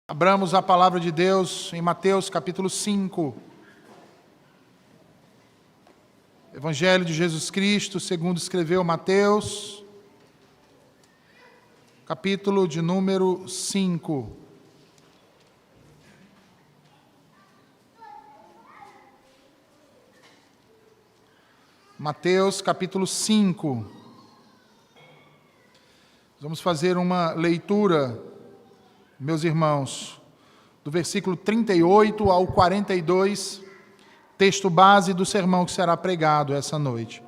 Abramos a palavra de Deus em Mateus capítulo 5. Evangelho de Jesus Cristo, segundo escreveu Mateus, capítulo de número 5. Mateus capítulo 5. Vamos fazer uma leitura, meus irmãos, do versículo 38 ao 42, texto base do sermão que será pregado essa noite.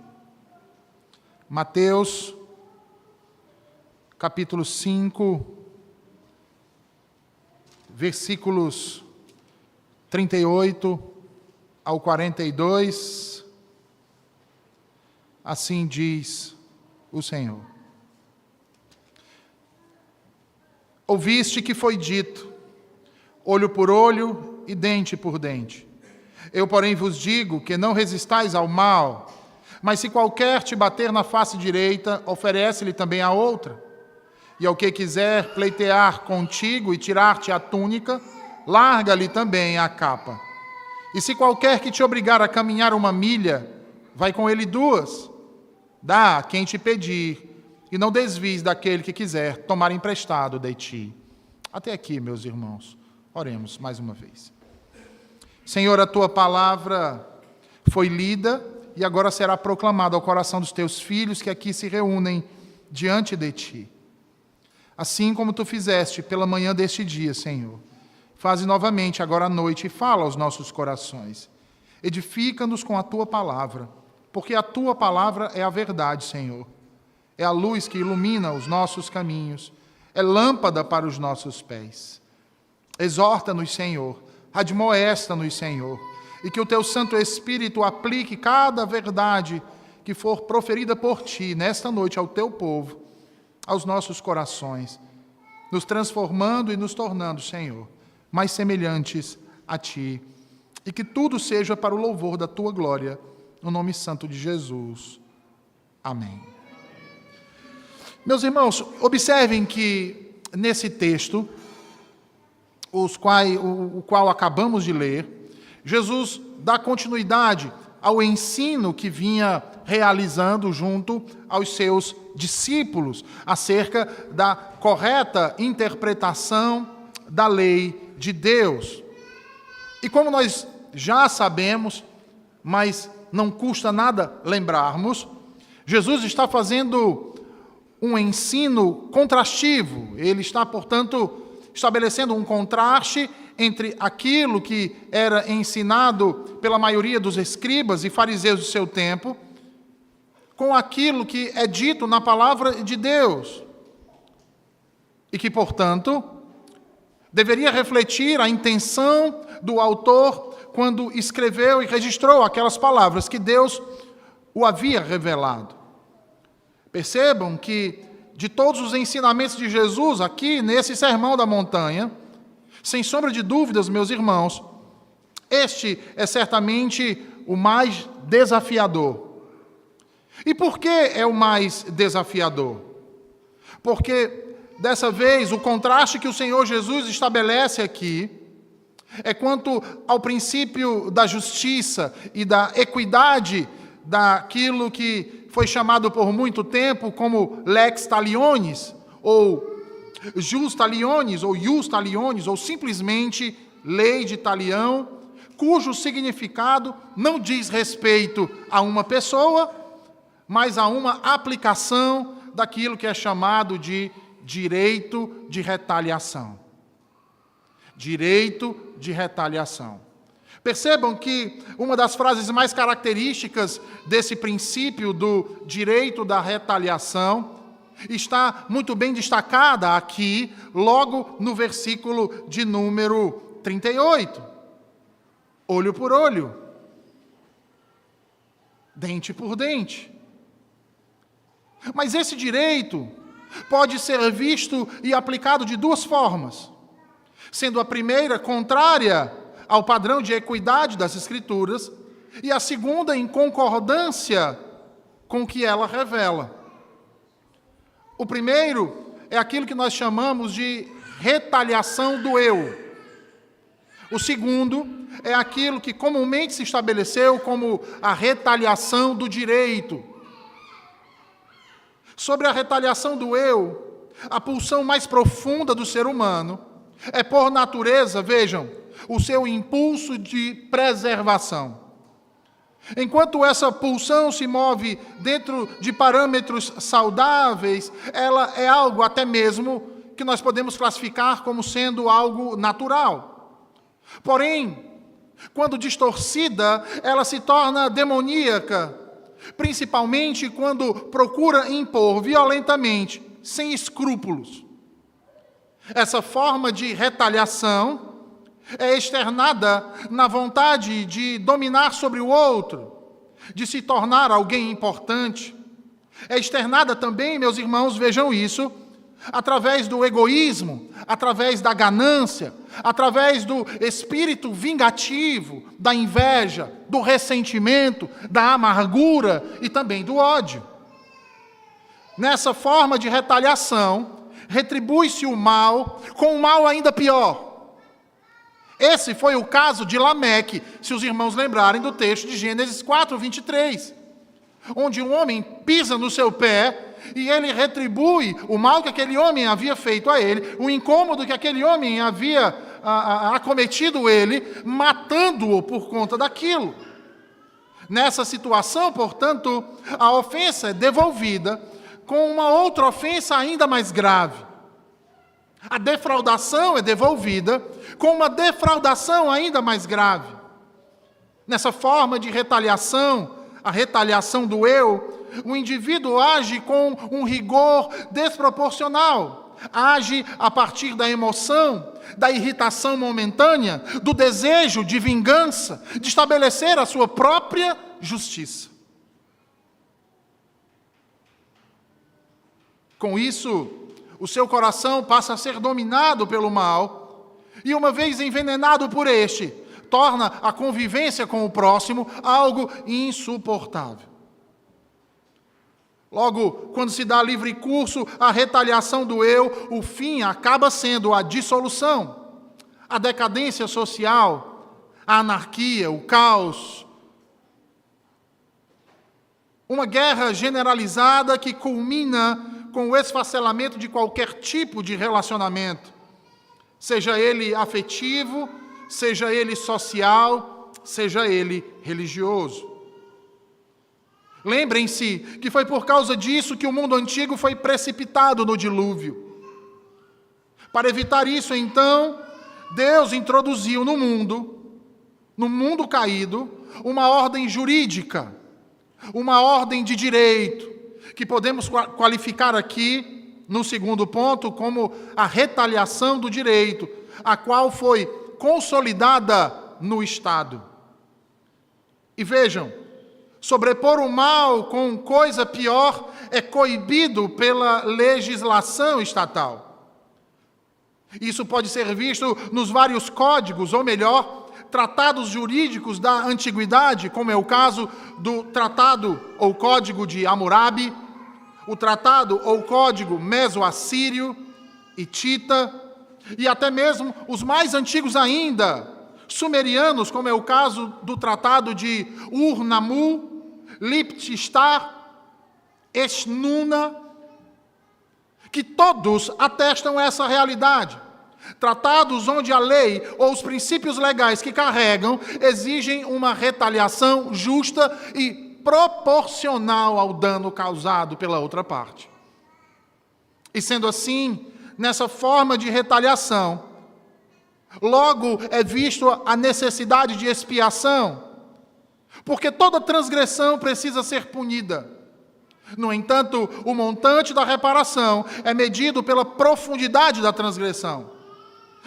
Mateus, capítulo 5, versículos 38 ao 42, assim diz o Senhor. Ouviste que foi dito, olho por olho e dente por dente. Eu, porém, vos digo que não resistais ao mal, mas se qualquer te bater na face direita, oferece-lhe também a outra. E ao que quiser pleitear contigo e tirar-te a túnica, larga-lhe também a capa. E se qualquer que te obrigar a caminhar 1 milha, vai com ele 2. Dá a quem te pedir, e não desvies daquele que quiser tomar emprestado de ti. Até aqui, meus irmãos. Oremos mais uma vez. Senhor, a tua palavra foi lida e agora será proclamada ao coração dos teus filhos que aqui se reúnem diante de ti. Assim como tu fizeste pela manhã deste dia, Senhor, faze novamente agora à noite e fala aos nossos corações. Edifica-nos com a tua palavra, porque a tua palavra é a verdade, Senhor. É a luz que ilumina os nossos caminhos, é lâmpada para os nossos pés. Exorta-nos, Senhor, admoesta-nos, Senhor, e que o teu Santo Espírito aplique cada verdade que for proferida por ti nesta noite ao teu povo, aos nossos corações, nos transformando e nos tornando, Senhor, mais semelhantes a ti, e que tudo seja para o louvor da tua glória, no nome santo de Jesus. Amém. Meus irmãos, observem que nesse texto, o qual acabamos de ler, Jesus dá continuidade ao ensino que vinha realizando junto aos seus discípulos acerca da correta interpretação da lei de Deus. E como nós já sabemos, mas não custa nada lembrarmos, Jesus está fazendo um ensino contrastivo. Ele está, portanto, estabelecendo um contraste entre aquilo que era ensinado pela maioria dos escribas e fariseus do seu tempo, com aquilo que é dito na palavra de Deus. E que, portanto, deveria refletir a intenção do autor quando escreveu e registrou aquelas palavras que Deus o havia revelado. Percebam que, de todos os ensinamentos de Jesus aqui, nesse Sermão da Montanha, sem sombra de dúvidas, meus irmãos, este é certamente o mais desafiador. E por que é o mais desafiador? Porque, dessa vez, o contraste que o Senhor Jesus estabelece aqui é quanto ao princípio da justiça e da equidade daquilo que foi chamado por muito tempo como lex talionis, ou jus talionis, ou ius talionis, ou simplesmente lei de Talião, cujo significado não diz respeito a uma pessoa, mas a uma aplicação daquilo que é chamado de direito de retaliação. Direito de retaliação. Percebam que uma das frases mais características desse princípio do direito da retaliação está muito bem destacada aqui, logo no versículo de número 38. Olho por olho, dente por dente. Mas esse direito pode ser visto e aplicado de duas formas, sendo a primeira contrária ao padrão de equidade das Escrituras, e a segunda em concordância com o que ela revela. O primeiro é aquilo que nós chamamos de retaliação do eu. O segundo é aquilo que comumente se estabeleceu como a retaliação do direito. Sobre a retaliação do eu, a pulsão mais profunda do ser humano é, por natureza, vejam, o seu impulso de preservação. Enquanto essa pulsão se move dentro de parâmetros saudáveis, ela é algo até mesmo que nós podemos classificar como sendo algo natural. Porém, quando distorcida, ela se torna demoníaca, principalmente quando procura impor violentamente, sem escrúpulos. Essa forma de retaliação é externada na vontade de dominar sobre o outro, de se tornar alguém importante. É externada também, meus irmãos, vejam isso, através do egoísmo, através da ganância, através do espírito vingativo, da inveja, do ressentimento, da amargura e também do ódio. Nessa forma de retaliação, retribui-se o mal com um mal ainda pior. Esse foi o caso de Lameque, se os irmãos lembrarem do texto de Gênesis 4:23, onde um homem pisa no seu pé e ele retribui o mal que aquele homem havia feito a ele, o incômodo que aquele homem havia acometido ele, matando-o por conta daquilo. Nessa situação, portanto, a ofensa é devolvida com uma outra ofensa ainda mais grave. A defraudação é devolvida com uma defraudação ainda mais grave. Nessa forma de retaliação, a retaliação do eu, o indivíduo age com um rigor desproporcional. Age a partir da emoção, da irritação momentânea, do desejo de vingança, de estabelecer a sua própria justiça. Com isso, o seu coração passa a ser dominado pelo mal, e uma vez envenenado por este, torna a convivência com o próximo algo insuportável. Logo, quando se dá livre curso à retaliação do eu, o fim acaba sendo a dissolução, a decadência social, a anarquia, o caos. Uma guerra generalizada que culmina com o esfacelamento de qualquer tipo de relacionamento, seja ele afetivo, seja ele social, seja ele religioso. Lembrem-se que foi por causa disso que o mundo antigo foi precipitado no dilúvio. Para evitar isso, então, Deus introduziu no mundo caído, uma ordem jurídica, uma ordem de direito, que podemos qualificar aqui, no segundo ponto, como a retaliação do direito, a qual foi consolidada no Estado. E vejam, sobrepor o mal com coisa pior é coibido pela legislação estatal. Isso pode ser visto nos vários códigos, ou melhor, tratados jurídicos da antiguidade, como é o caso do Tratado ou Código de Hammurabi, o Tratado ou Código Meso-Assírio, Hitita, e até mesmo os mais antigos ainda, sumerianos, como é o caso do Tratado de Ur-Nammu, Liptishtar, Eshnuna, que todos atestam essa realidade. Tratados onde a lei ou os princípios legais que carregam exigem uma retaliação justa e proporcional ao dano causado pela outra parte. E sendo assim, nessa forma de retaliação, logo é visto a necessidade de expiação, porque toda transgressão precisa ser punida. No entanto, o montante da reparação é medido pela profundidade da transgressão.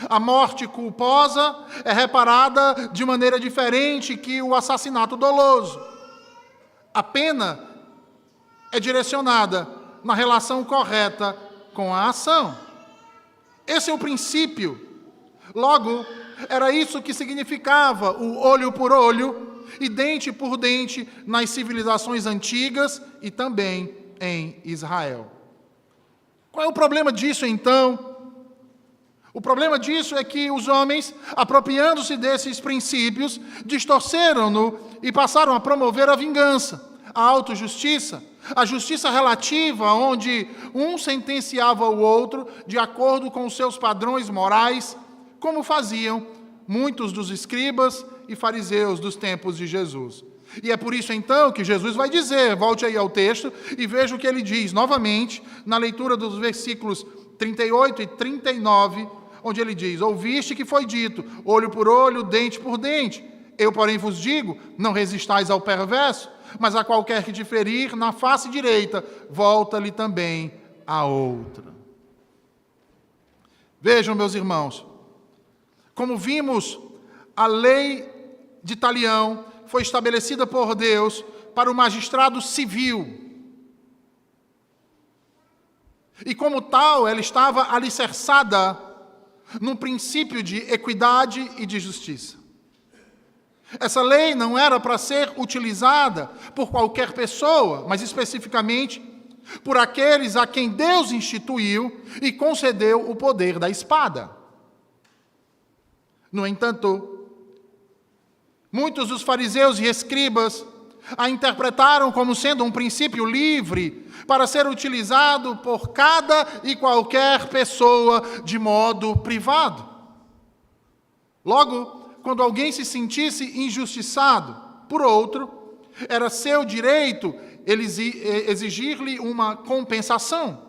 A morte culposa é reparada de maneira diferente que o assassinato doloso. A pena é direcionada na relação correta com a ação. Esse é o princípio. Logo, era isso que significava o olho por olho e dente por dente nas civilizações antigas e também em Israel. Qual é o problema disso, então? O problema disso é que os homens, apropriando-se desses princípios, distorceram-no e passaram a promover a vingança, a autojustiça, a justiça relativa, onde um sentenciava o outro de acordo com os seus padrões morais, como faziam muitos dos escribas e fariseus dos tempos de Jesus. E é por isso então que Jesus vai dizer, volte aí ao texto e veja o que ele diz novamente, na leitura dos versículos 38 e 39, onde ele diz: ouviste que foi dito, olho por olho, dente por dente. Eu, porém, vos digo, não resistais ao perverso, mas a qualquer que te ferir na face direita, volta-lhe também a outra. Vejam, meus irmãos, como vimos, a lei de talião foi estabelecida por Deus para o magistrado civil. E como tal, ela estava alicerçada num princípio de equidade e de justiça. Essa lei não era para ser utilizada por qualquer pessoa, mas especificamente por aqueles a quem Deus instituiu e concedeu o poder da espada. No entanto, muitos dos fariseus e escribas a interpretaram como sendo um princípio livre para ser utilizado por cada e qualquer pessoa de modo privado. Logo, quando alguém se sentisse injustiçado por outro, era seu direito exigir-lhe uma compensação.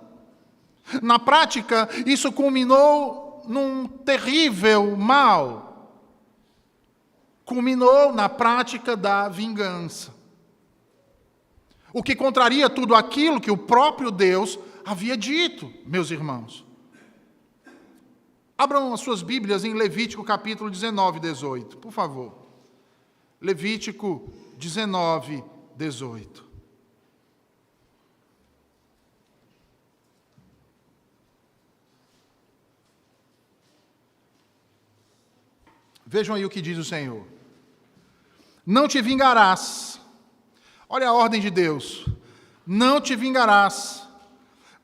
Na prática, isso culminou num terrível mal. Culminou na prática da vingança. O que contraria tudo aquilo que o próprio Deus havia dito, meus irmãos. Abram as suas Bíblias em Levítico capítulo 19, 18, por favor. Levítico 19, 18. Vejam aí o que diz o Senhor. Não te vingarás. Olha a ordem de Deus. Não te vingarás,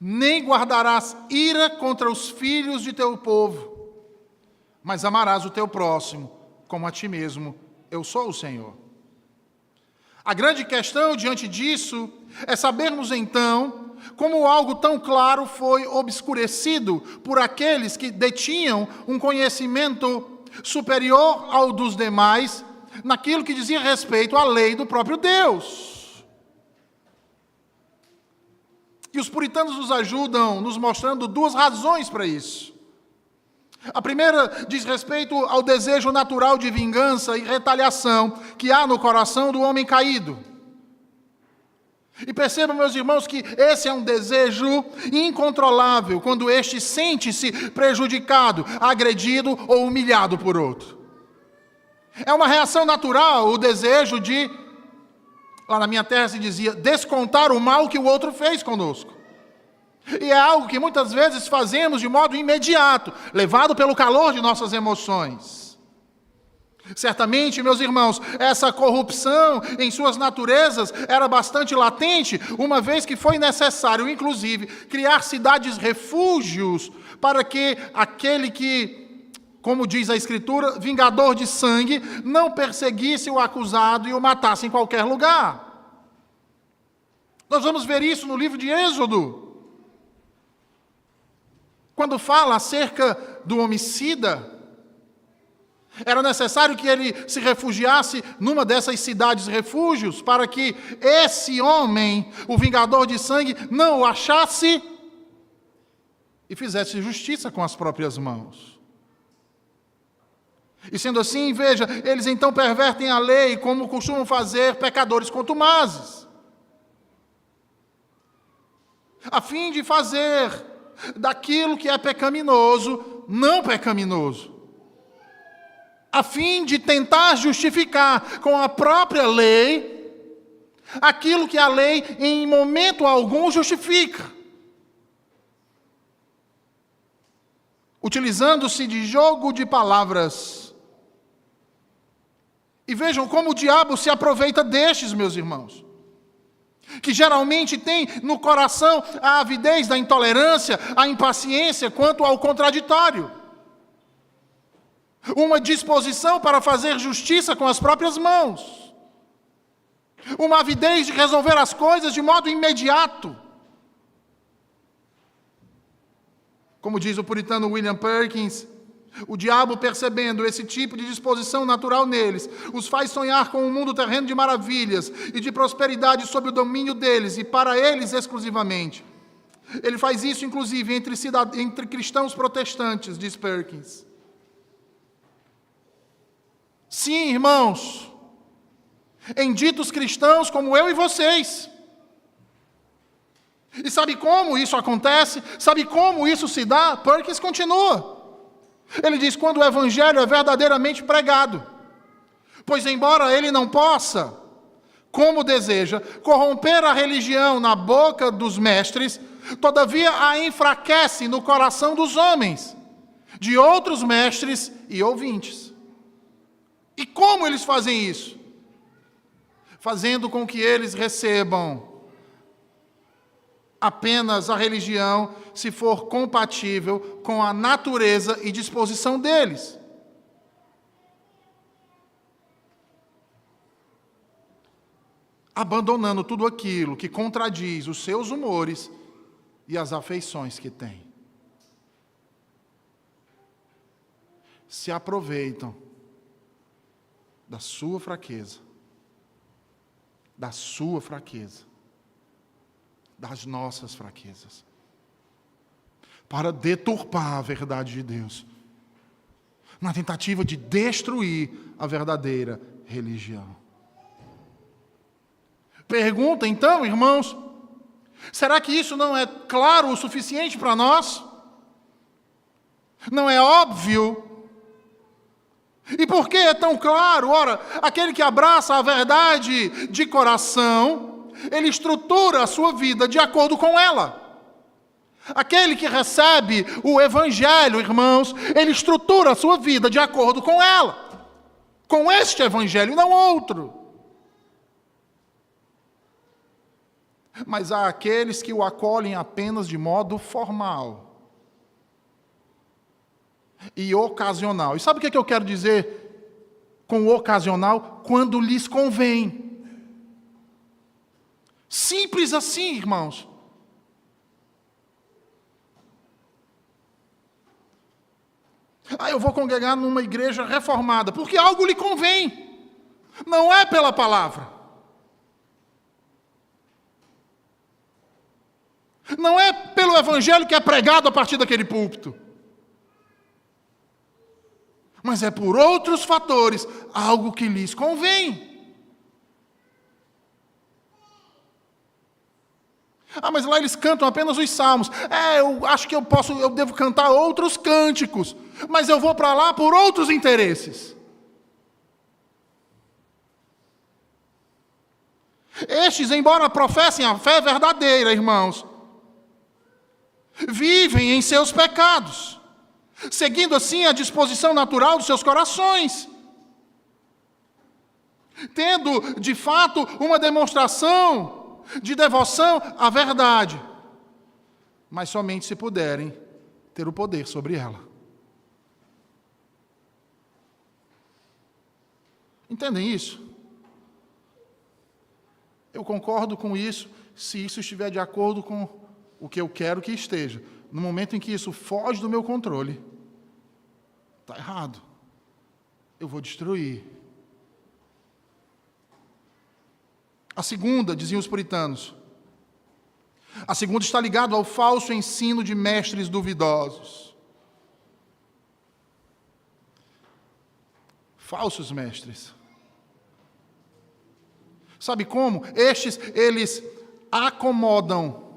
nem guardarás ira contra os filhos de teu povo, mas amarás o teu próximo como a ti mesmo. Eu sou o Senhor. A grande questão diante disso é sabermos então como algo tão claro foi obscurecido por aqueles que detinham um conhecimento superior ao dos demais naquilo que dizia respeito à lei do próprio Deus. E os puritanos nos ajudam nos mostrando duas razões para isso. A primeira diz respeito ao desejo natural de vingança e retaliação que há no coração do homem caído. E percebam, meus irmãos, que esse é um desejo incontrolável quando este sente-se prejudicado, agredido ou humilhado por outro. É uma reação natural o desejo de, lá na minha terra se dizia, descontar o mal que o outro fez conosco. E é algo que muitas vezes fazemos de modo imediato, levado pelo calor de nossas emoções. Certamente, meus irmãos, essa corrupção em suas naturezas era bastante latente, uma vez que foi necessário, inclusive, criar cidades-refúgios para que aquele que, como diz a Escritura, vingador de sangue, não perseguisse o acusado e o matasse em qualquer lugar. Nós vamos ver isso no livro de Êxodo. Quando fala acerca do homicida, era necessário que ele se refugiasse numa dessas cidades-refúgios para que esse homem, o vingador de sangue, não o achasse e fizesse justiça com as próprias mãos. E sendo assim, veja, eles então pervertem a lei como costumam fazer pecadores contumazes, a fim de fazer daquilo que é pecaminoso, não pecaminoso, a fim de tentar justificar com a própria lei aquilo que a lei em momento algum justifica, utilizando-se de jogo de palavras. E vejam como o diabo se aproveita destes, meus irmãos, que geralmente tem no coração a avidez da intolerância, a impaciência quanto ao contraditório. uma disposição para fazer justiça com as próprias mãos, uma avidez de resolver as coisas de modo imediato. Como diz o puritano William Perkins, o diabo, percebendo esse tipo de disposição natural neles, os faz sonhar com um mundo terreno de maravilhas e de prosperidade sob o domínio deles e para eles exclusivamente. Ele faz isso, inclusive, entre cristãos protestantes, diz Perkins. Sim, irmãos, em ditos cristãos como eu e vocês. E sabe como isso acontece? Sabe como isso se dá? Perkins continua. Ele diz, quando o evangelho é verdadeiramente pregado. Pois embora ele não possa, como deseja, corromper a religião na boca dos mestres, todavia a enfraquece no coração dos homens, de outros mestres e ouvintes. E como eles fazem isso? Fazendo com que eles recebam apenas a religião se for compatível com a natureza e disposição deles. Abandonando tudo aquilo que contradiz os seus humores e as afeições que têm. Se aproveitam da sua fraqueza, das nossas fraquezas, para deturpar a verdade de Deus, na tentativa de destruir a verdadeira religião. Pergunta então, irmãos, será que isso não é claro o suficiente para nós? Não é óbvio? E por que é tão claro? Ora, aquele que abraça a verdade de coração, ele estrutura a sua vida de acordo com ela. Aquele que recebe o evangelho, irmãos, ele estrutura a sua vida de acordo com ela. Com este evangelho e não outro. Mas há aqueles que o acolhem apenas de modo formal e ocasional. E sabe o que eu quero dizer com ocasional? Quando lhes convém. Simples assim, irmãos. Eu vou congregar numa igreja reformada, porque algo lhe convém. Não é pela palavra. Não é pelo evangelho que é pregado a partir daquele púlpito. Mas é por outros fatores, algo que lhes convém. Mas lá eles cantam apenas os salmos. Eu acho que eu devo cantar outros cânticos, mas eu vou para lá por outros interesses. Estes, embora professem a fé verdadeira, irmãos, vivem em seus pecados, seguindo assim a disposição natural dos seus corações, tendo, de fato, uma demonstração de devoção à verdade, mas somente se puderem ter o poder sobre ela. Entendem isso? Eu concordo com isso, se isso estiver de acordo com o que eu quero que esteja. No momento em que isso foge do meu controle, está errado. Eu vou destruir. A segunda, diziam os puritanos, a segunda está ligada ao falso ensino de mestres duvidosos. Falsos mestres. Sabe como? Estes, eles acomodam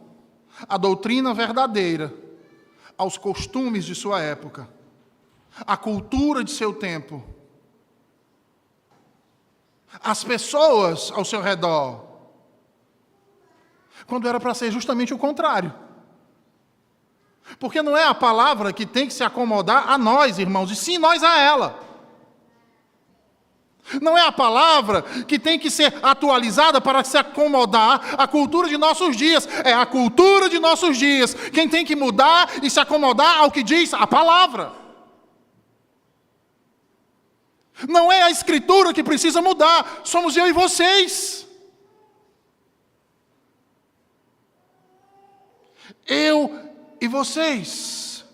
a doutrina verdadeira aos costumes de sua época, à cultura de seu tempo, às pessoas ao seu redor, quando era para ser justamente o contrário. Porque não é a palavra que tem que se acomodar a nós, irmãos, e sim nós a ela. Não é a palavra que tem que ser atualizada para se acomodar à cultura de nossos dias. É a cultura de nossos dias quem tem que mudar e se acomodar ao que diz a palavra. Não é a Escritura que precisa mudar, somos eu e vocês. Eu e vocês.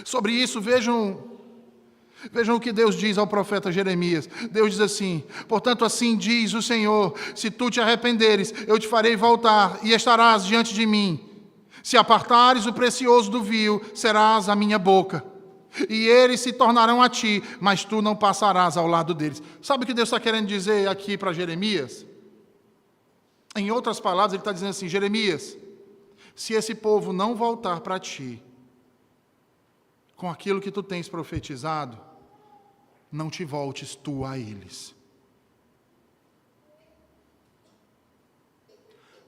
Sobre isso, vejam o que Deus diz ao profeta Jeremias. Deus diz assim: portanto, assim diz o Senhor, se tu te arrependeres, eu te farei voltar e estarás diante de mim. Se apartares o precioso do vil, serás a minha boca. E eles se tornarão a ti, mas tu não passarás ao lado deles. Sabe o que Deus está querendo dizer aqui para Jeremias? Em outras palavras, ele está dizendo assim: Jeremias, se esse povo não voltar para ti, com aquilo que tu tens profetizado, não te voltes tu a eles.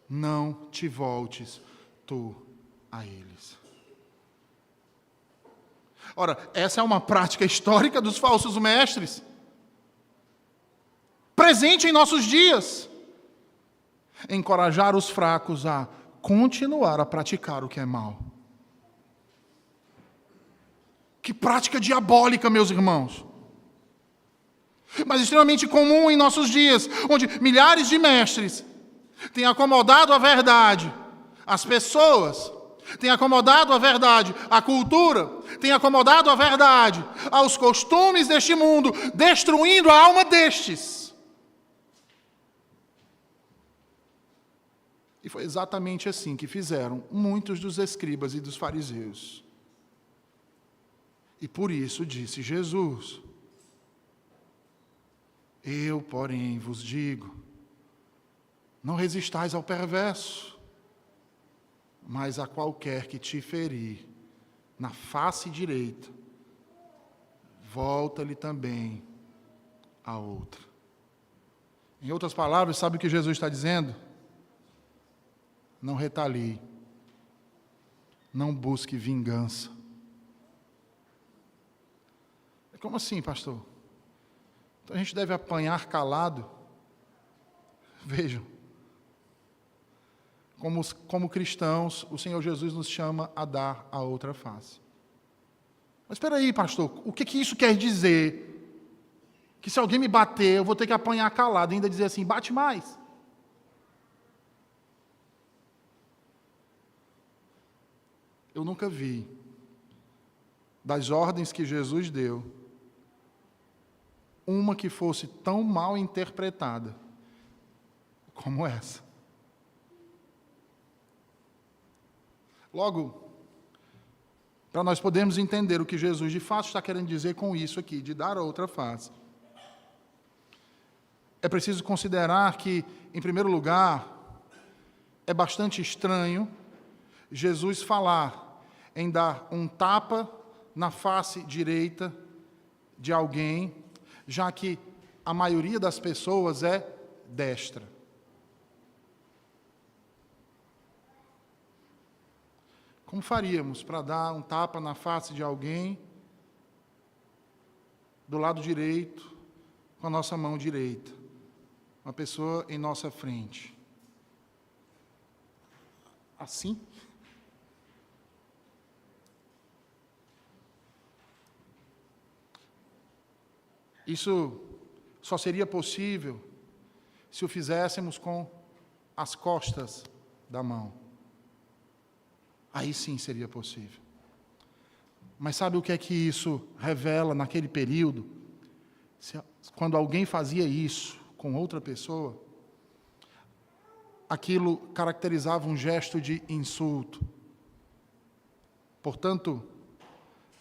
Não te voltes tu a eles. Ora, essa é uma prática histórica dos falsos mestres, presente em nossos dias. Encorajar os fracos a continuar a praticar o que é mal. Que prática diabólica, meus irmãos. Mas extremamente comum em nossos dias, onde milhares de mestres têm acomodado a verdade, as pessoas, têm acomodado a verdade, a cultura, têm acomodado a verdade aos costumes deste mundo, destruindo a alma destes. E foi exatamente assim que fizeram muitos dos escribas e dos fariseus. E por isso disse Jesus: eu, porém, vos digo, não resistais ao perverso, mas a qualquer que te ferir na face direita, volta-lhe também a outra. Em outras palavras, sabe o que Jesus está dizendo? Não retalie, não busque vingança. Como assim, pastor? Então a gente deve apanhar calado? Vejam, como cristãos, o Senhor Jesus nos chama a dar a outra face. Mas espera aí, pastor, o que isso quer dizer? Que se alguém me bater, eu vou ter que apanhar calado e ainda dizer assim: bate mais. Eu nunca vi, das ordens que Jesus deu, uma que fosse tão mal interpretada como essa. Logo, para nós podermos entender o que Jesus de fato está querendo dizer com isso aqui, de dar a outra face, é preciso considerar que, em primeiro lugar, é bastante estranho Jesus falar em dar um tapa na face direita de alguém, já que a maioria das pessoas é destra. Como faríamos para dar um tapa na face de alguém do lado direito, com a nossa mão direita? Uma pessoa em nossa frente. Assim? Isso só seria possível se o fizéssemos com as costas da mão. Aí sim seria possível. Mas sabe o que é que isso revela naquele período? Quando alguém fazia isso com outra pessoa, aquilo caracterizava um gesto de insulto. Portanto,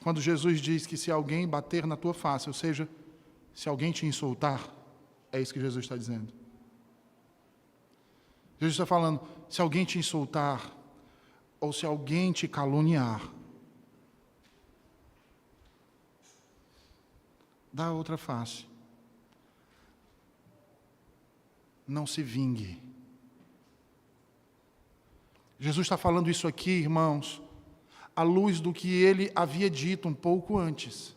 quando Jesus diz que se alguém bater na tua face, ou seja, se alguém te insultar, é isso que Jesus está dizendo. Jesus está falando, se alguém te insultar, ou se alguém te caluniar, dá a outra face. Não se vingue. Jesus está falando isso aqui, irmãos, à luz do que ele havia dito um pouco antes.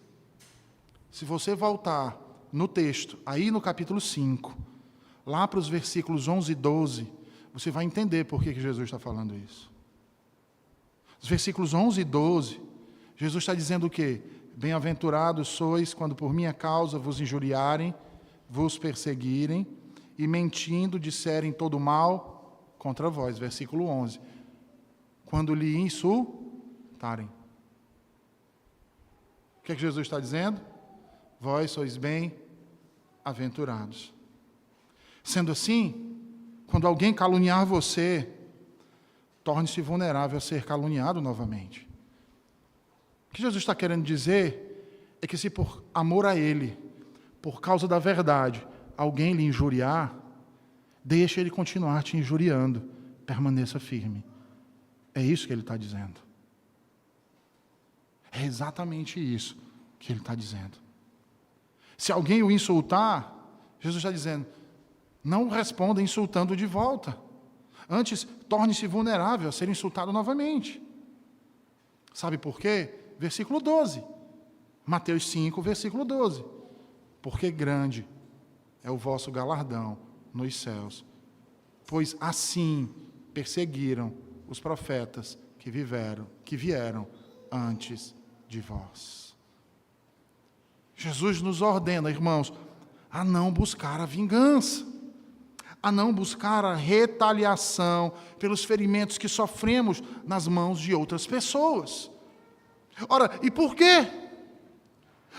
Se você voltar no texto, aí no capítulo 5, lá para os versículos 11 e 12, você vai entender por que Jesus está falando isso. Os versículos 11 e 12, Jesus está dizendo o quê? Bem-aventurados sois quando por minha causa vos injuriarem, vos perseguirem e mentindo disserem todo mal contra vós. Versículo 11. Quando lhe insultarem. O que é que Jesus está dizendo? Vós sois bem-aventurados. Sendo assim, quando alguém caluniar você, torne-se vulnerável a ser caluniado novamente. O que Jesus está querendo dizer é que se por amor a Ele, por causa da verdade, alguém lhe injuriar, deixe ele continuar te injuriando, permaneça firme. É isso que Ele está dizendo. É exatamente isso que Ele está dizendo. Se alguém o insultar, Jesus está dizendo, não responda insultando de volta. Antes, torne-se vulnerável a ser insultado novamente. Sabe por quê? Versículo 12. Mateus 5, versículo 12. Porque grande é o vosso galardão nos céus, pois assim perseguiram os profetas que vieram antes de vós. Jesus nos ordena, irmãos, a não buscar a vingança, a não buscar a retaliação pelos ferimentos que sofremos nas mãos de outras pessoas. Ora, e por quê?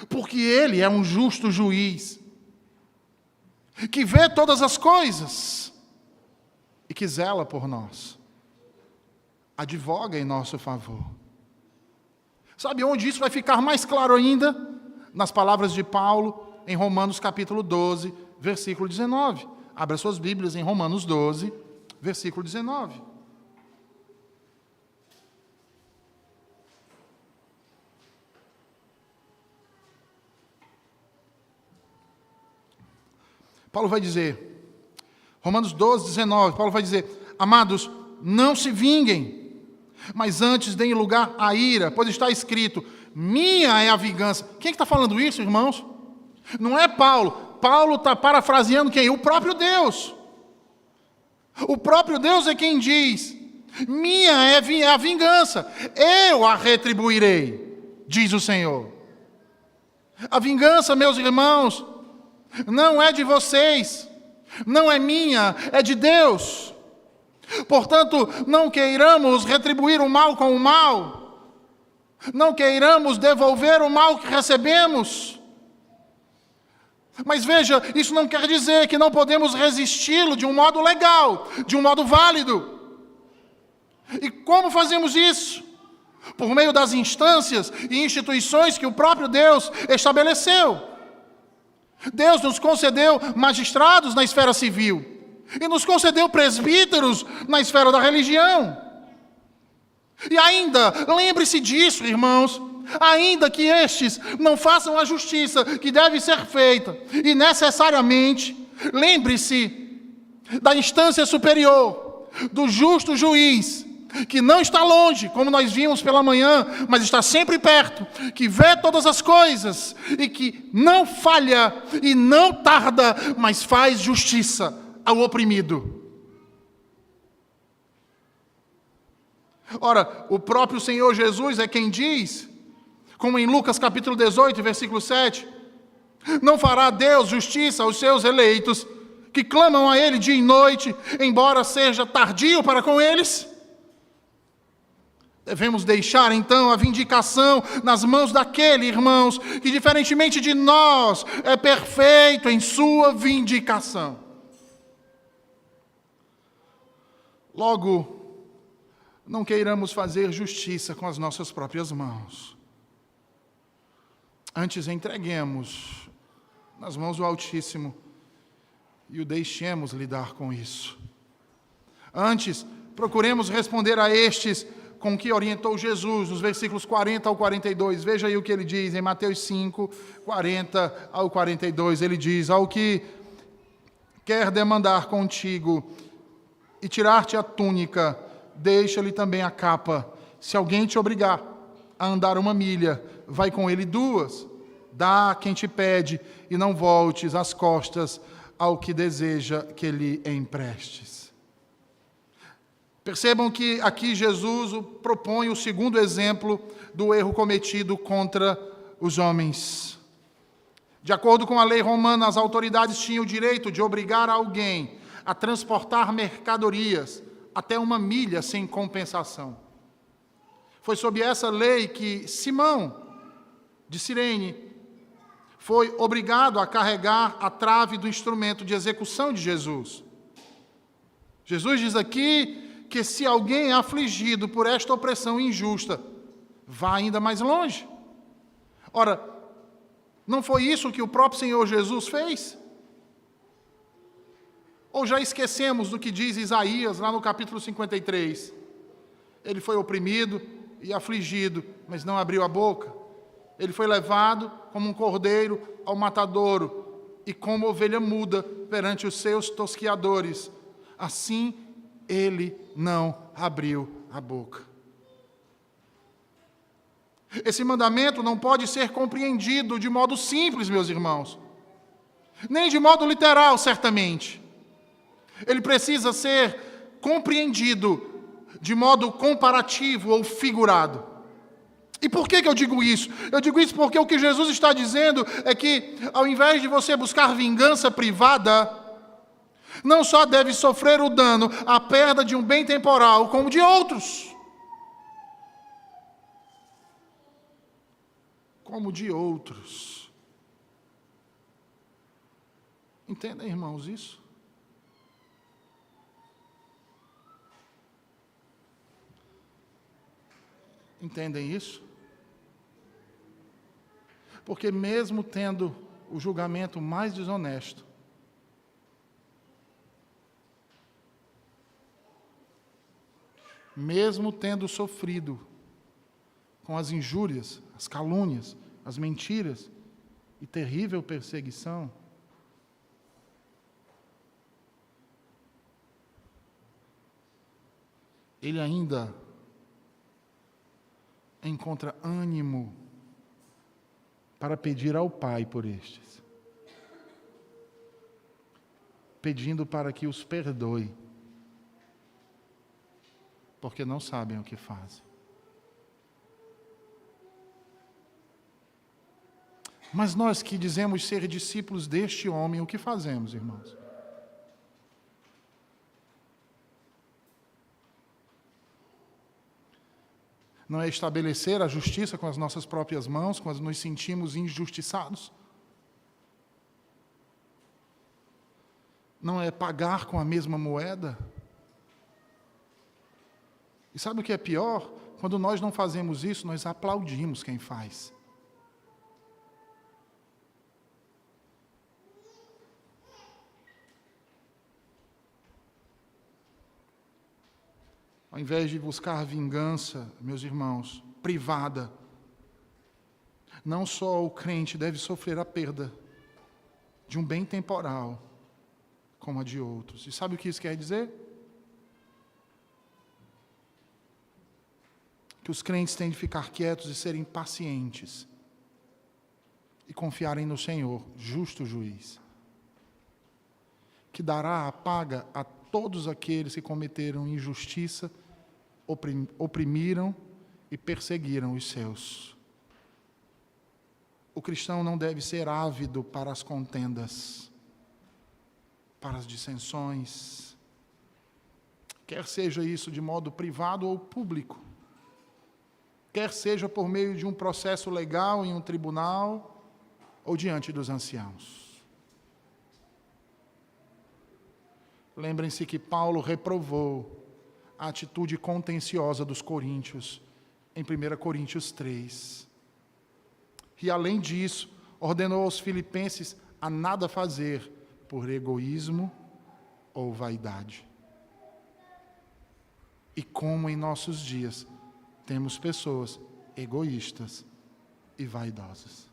Porque Ele é um justo juiz, que vê todas as coisas e que zela por nós, advoga em nosso favor. Sabe onde isso vai ficar mais claro ainda? Nas palavras de Paulo, em Romanos capítulo 12, versículo 19. Abra suas Bíblias em Romanos 12, versículo 19. Paulo vai dizer, Romanos 12, 19, Paulo vai dizer, amados, não se vinguem, mas antes deem lugar à ira, pois está escrito, minha é a vingança. Quem é que está falando isso, irmãos? Não é Paulo. Paulo está parafraseando quem? O próprio Deus. O próprio Deus é quem diz, minha é a vingança, eu a retribuirei, diz o Senhor. A vingança, meus irmãos, não é de vocês, não é minha, é de Deus. Portanto, não queiramos retribuir o mal com o mal, não queiramos devolver o mal que recebemos. Mas veja, isso não quer dizer que não podemos resisti-lo de um modo legal, de um modo válido. E como fazemos isso? Por meio das instâncias e instituições que o próprio Deus estabeleceu. Deus nos concedeu magistrados na esfera civil e nos concedeu presbíteros na esfera da religião. E ainda, lembre-se disso, irmãos, ainda que estes não façam a justiça que deve ser feita, e necessariamente, lembre-se da instância superior, do justo juiz, que não está longe, como nós vimos pela manhã, mas está sempre perto, que vê todas as coisas e que não falha e não tarda, mas faz justiça ao oprimido. Ora, o próprio Senhor Jesus é quem diz, como em Lucas capítulo 18, versículo 7, não fará Deus justiça aos seus eleitos, que clamam a Ele dia e noite, embora seja tardio para com eles? Devemos deixar, então, a vindicação nas mãos daquele, irmãos, que, diferentemente de nós, é perfeito em sua vindicação. Logo, não queiramos fazer justiça com as nossas próprias mãos. Antes, entreguemos nas mãos do Altíssimo e o deixemos lidar com isso. Antes, procuremos responder a estes com o que orientou Jesus, nos versículos 40 ao 42. Veja aí o que ele diz em Mateus 5, 40 ao 42. Ele diz, ao que quer demandar contigo e tirar-te a túnica, deixa-lhe também a capa. Se alguém te obrigar a andar 1 milha, vai com ele 2. Dá a quem te pede e não voltes as costas ao que deseja que lhe emprestes. Percebam que aqui Jesus propõe o segundo exemplo do erro cometido contra os homens. De acordo com a lei romana, as autoridades tinham o direito de obrigar alguém a transportar mercadorias até 1 milha sem compensação. Foi sob essa lei que Simão, de Cirene, foi obrigado a carregar a trave do instrumento de execução de Jesus. Jesus diz aqui que se alguém é afligido por esta opressão injusta, vá ainda mais longe. Ora, não foi isso que o próprio Senhor Jesus fez? Ou já esquecemos do que diz Isaías lá no capítulo 53? Ele foi oprimido e afligido, mas não abriu a boca. Ele foi levado como um cordeiro ao matadouro e como ovelha muda perante os seus tosquiadores. Assim, ele não abriu a boca. Esse mandamento não pode ser compreendido de modo simples, meus irmãos, nem de modo literal, certamente. Ele precisa ser compreendido de modo comparativo ou figurado. E por que eu digo isso? Eu digo isso porque o que Jesus está dizendo é que, ao invés de você buscar vingança privada, não só deve sofrer o dano, a perda de um bem temporal, como de outros. Como de outros. Entendem, irmãos, isso? Entendem isso? Porque mesmo tendo o julgamento mais desonesto, mesmo tendo sofrido com as injúrias, as calúnias, as mentiras e terrível perseguição, ele ainda encontra ânimo para pedir ao Pai por estes, pedindo para que os perdoe, porque não sabem o que fazem. Mas nós que dizemos ser discípulos deste homem, o que fazemos, irmãos? Não é estabelecer a justiça com as nossas próprias mãos, quando nos sentimos injustiçados? Não é pagar com a mesma moeda? E sabe o que é pior? Quando nós não fazemos isso, nós aplaudimos quem faz. Ao invés de buscar vingança, meus irmãos, privada, não só o crente deve sofrer a perda de um bem temporal, como a de outros. E sabe o que isso quer dizer? Que os crentes têm de ficar quietos e serem pacientes e confiarem no Senhor, justo juiz, que dará a paga a todos aqueles que cometeram injustiça, oprimiram e perseguiram os seus. O cristão não deve ser ávido para as contendas, para as dissensões, quer seja isso de modo privado ou público, quer seja por meio de um processo legal em um tribunal ou diante dos anciãos. Lembrem-se que Paulo reprovou a atitude contenciosa dos coríntios em 1 Coríntios 3. E, além disso, ordenou aos filipenses a nada fazer por egoísmo ou vaidade. E como em nossos dias temos pessoas egoístas e vaidosas.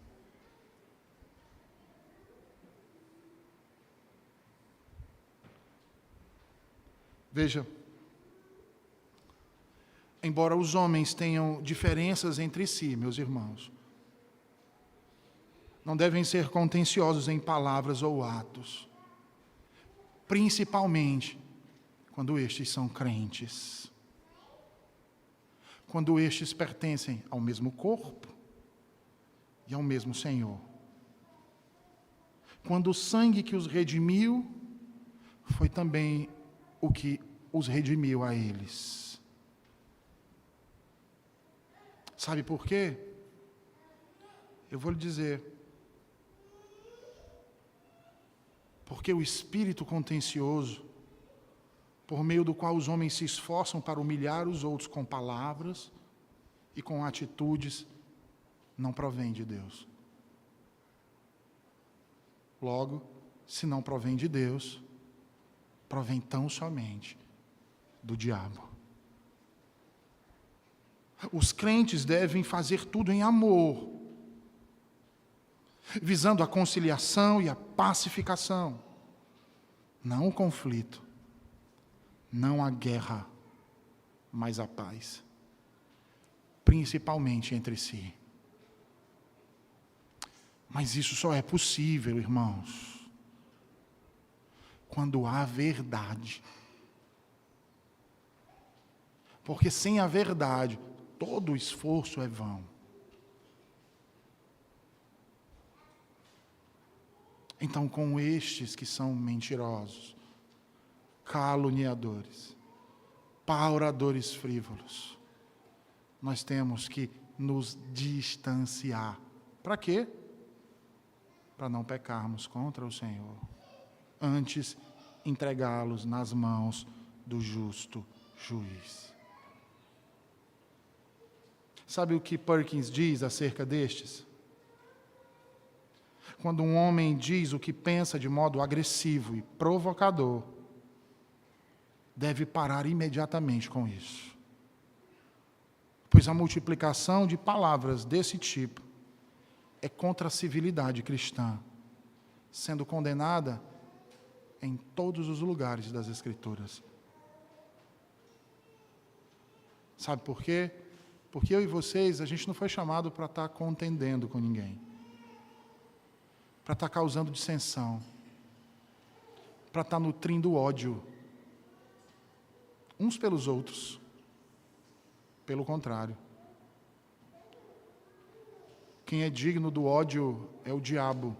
Veja, embora os homens tenham diferenças entre si, meus irmãos, não devem ser contenciosos em palavras ou atos, principalmente quando estes são crentes, quando estes pertencem ao mesmo corpo e ao mesmo Senhor. Quando o sangue que os redimiu foi também o que os redimiu a eles. Sabe por quê? Eu vou lhe dizer. Porque o espírito contencioso, por meio do qual os homens se esforçam para humilhar os outros com palavras e com atitudes, não provém de Deus. Logo, se não provém de Deus, provém tão somente do diabo. Os crentes devem fazer tudo em amor, visando a conciliação e a pacificação, não o conflito, não a guerra, mas a paz, principalmente entre si. Mas isso só é possível, irmãos, quando há verdade. Porque sem a verdade, todo o esforço é vão. Então, com estes que são mentirosos, caluniadores, pauradores frívolos, nós temos que nos distanciar. Para quê? Para não pecarmos contra o Senhor. Antes, entregá-los nas mãos do justo juiz. Sabe o que Perkins diz acerca destes? Quando um homem diz o que pensa de modo agressivo e provocador, deve parar imediatamente com isso. Pois a multiplicação de palavras desse tipo é contra a civilidade cristã, sendo condenada em todos os lugares das Escrituras. Sabe por quê? Porque eu e vocês, a gente não foi chamado para estar contendendo com ninguém, para estar causando dissensão, para estar nutrindo ódio uns pelos outros. Pelo contrário. Quem é digno do ódio é o diabo,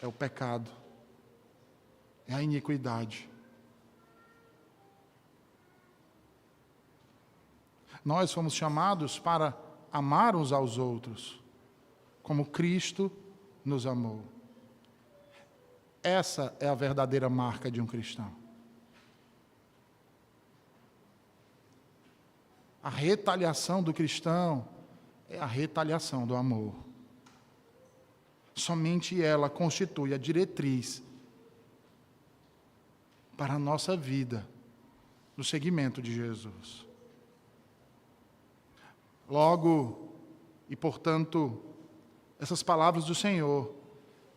é o pecado, é a iniquidade. Nós fomos chamados para amar uns aos outros, como Cristo nos amou. Essa é a verdadeira marca de um cristão. A retaliação do cristão é a retaliação do amor. Somente ela constitui a diretriz para a nossa vida no seguimento de Jesus. Logo, e portanto, essas palavras do Senhor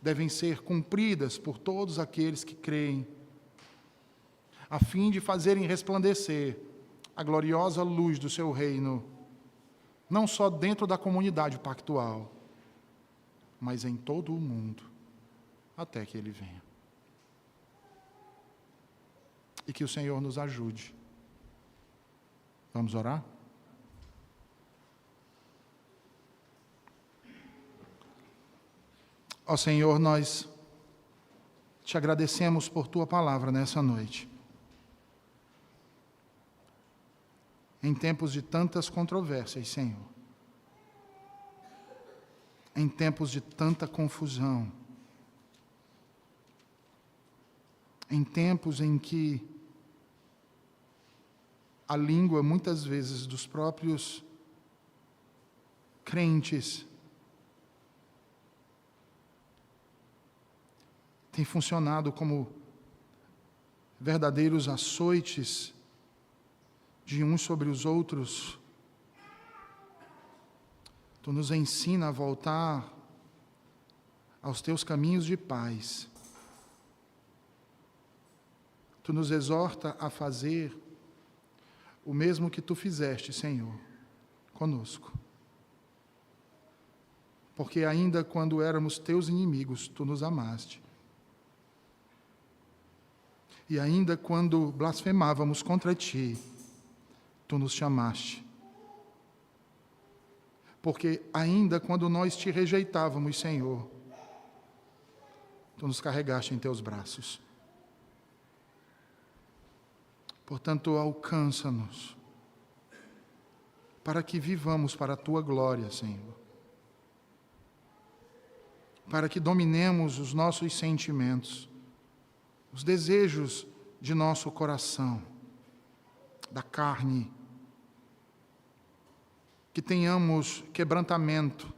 devem ser cumpridas por todos aqueles que creem, a fim de fazerem resplandecer a gloriosa luz do seu reino, não só dentro da comunidade pactual, mas em todo o mundo, até que Ele venha. E que o Senhor nos ajude. Vamos orar? Ó Senhor, nós te agradecemos por Tua palavra nessa noite. Em tempos de tantas controvérsias, Senhor. Em tempos de tanta confusão. Em tempos em que a língua, muitas vezes, dos próprios crentes tem funcionado como verdadeiros açoites de uns sobre os outros. Tu nos ensina a voltar aos teus caminhos de paz. Tu nos exorta a fazer o mesmo que tu fizeste, Senhor, conosco. Porque ainda quando éramos teus inimigos, tu nos amaste. E ainda quando blasfemávamos contra ti, tu nos chamaste. porque ainda quando nós te rejeitávamos, Senhor, tu nos carregaste em teus braços. Portanto, alcança-nos, para que vivamos para a tua glória, Senhor. Para que dominemos os nossos sentimentos, os desejos de nosso coração, da carne, que tenhamos quebrantamento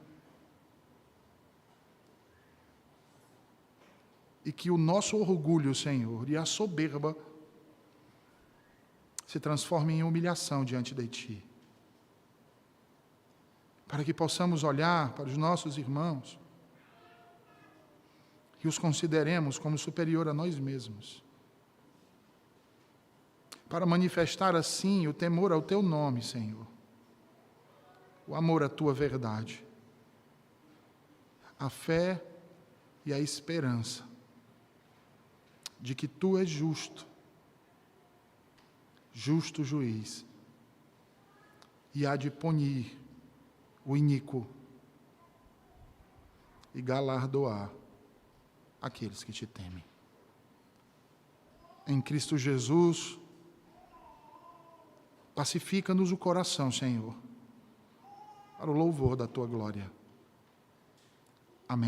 e que o nosso orgulho, Senhor, e a soberba se transformem em humilhação diante de Ti. Para que possamos olhar para os nossos irmãos e os consideremos como superior a nós mesmos. Para manifestar assim o temor ao Teu nome, Senhor. O amor à Tua verdade. A fé e a esperança de que Tu és justo, justo juiz, e há de punir o iníquo e galardoar aqueles que Te temem. Em Cristo Jesus, pacifica-nos o coração, Senhor, para o louvor da Tua glória. Amém.